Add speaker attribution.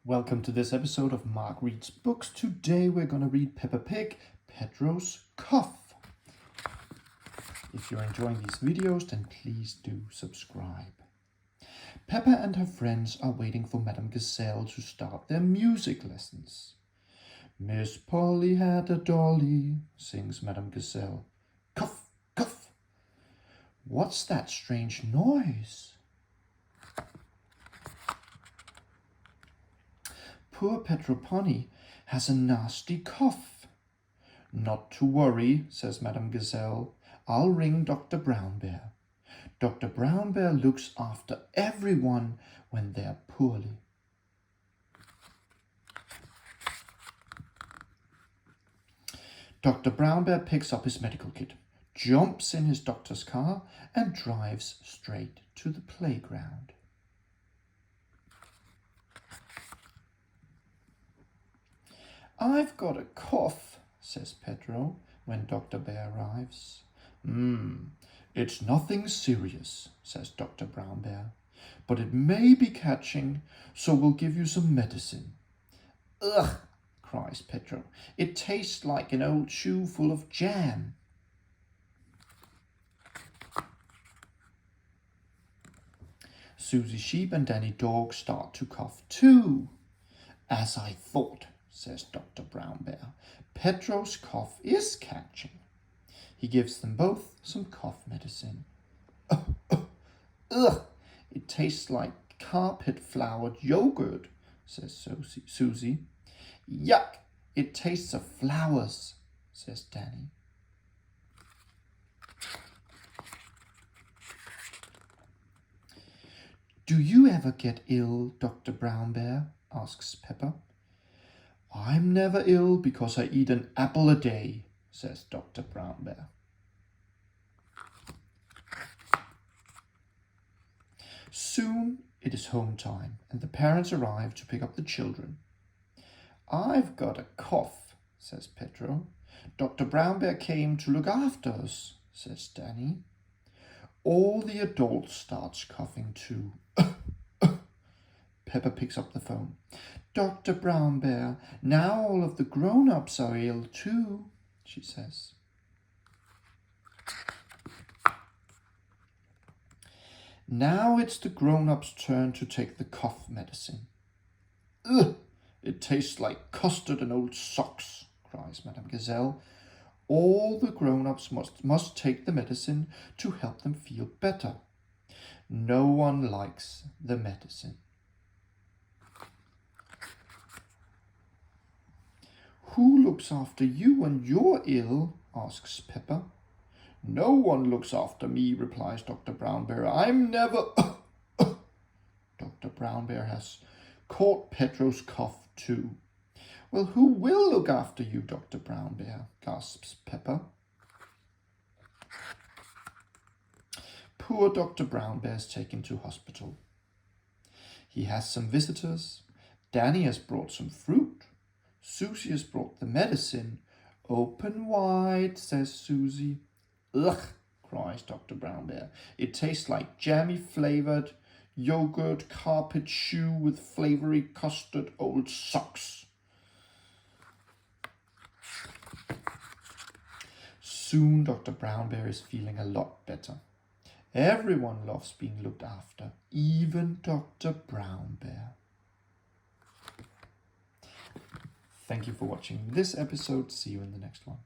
Speaker 1: Welcome to this episode of Marc Reads Books. Today we're going to read Peppa Pig, Pedro's Cough. If you're enjoying these videos, then please do subscribe. Peppa and her friends are waiting for Madame Gazelle to start their music lessons. Miss Polly had a dolly, sings Madame Gazelle. Cough, cough. What's that strange noise? Poor Pedro Pony has a nasty cough. Not to worry, says Madame Gazelle. I'll ring Dr. Brown Bear. Dr. Brown Bear looks after everyone when they're poorly. Dr. Brown Bear picks up his medical kit, jumps in his doctor's car, and drives straight to the playground. I've got a cough, says Pedro when Dr. Bear arrives. It's nothing serious, says Dr. Brown Bear, but it may be catching, so we'll give you some medicine. Ugh, cries Pedro. It tastes like an old shoe full of jam. Susie Sheep and Danny Dog start to cough too. As I thought, says Dr. Brown Bear. Pedro's cough is catching. He gives them both some cough medicine. Ugh, it tastes like carpet-floured yogurt, says Susie. Yuck, it tastes of flowers, says Danny. Do you ever get ill, Dr. Brown Bear? Asks Peppa. I'm never ill because I eat an apple a day, says Dr. Brown Bear. Soon it is home time and the parents arrive to pick up the children. I've got a cough, says Pedro. Dr. Brown Bear came to look after us, says Danny. All the adults start coughing too. Peppa picks up the phone. Dr. Brown Bear, now all of the grown-ups are ill too, she says. Now it's the grown-ups' turn to take the cough medicine. Ugh, it tastes like custard and old socks, cries Madame Gazelle. All the grown-ups must take the medicine to help them feel better. No one likes the medicine. Who looks after you when you're ill? Asks Peppa. No one looks after me, replies Dr. Brown Bear. I'm never... Dr. Brown Bear has caught Pedro's cough too. Well, who will look after you, Dr. Brown Bear? Gasps Peppa. Poor Dr. Brown Bear is taken to hospital. He has some visitors. Danny has brought some fruit. Susie has brought the medicine. Open wide, says Susie. Ugh, cries Dr. Brown Bear. It tastes like jammy-flavoured yogurt carpet shoe with flavoury custard old socks. Soon Dr. Brown Bear is feeling a lot better. Everyone loves being looked after, even Dr. Brown Bear. Thank you for watching this episode. See you in the next one.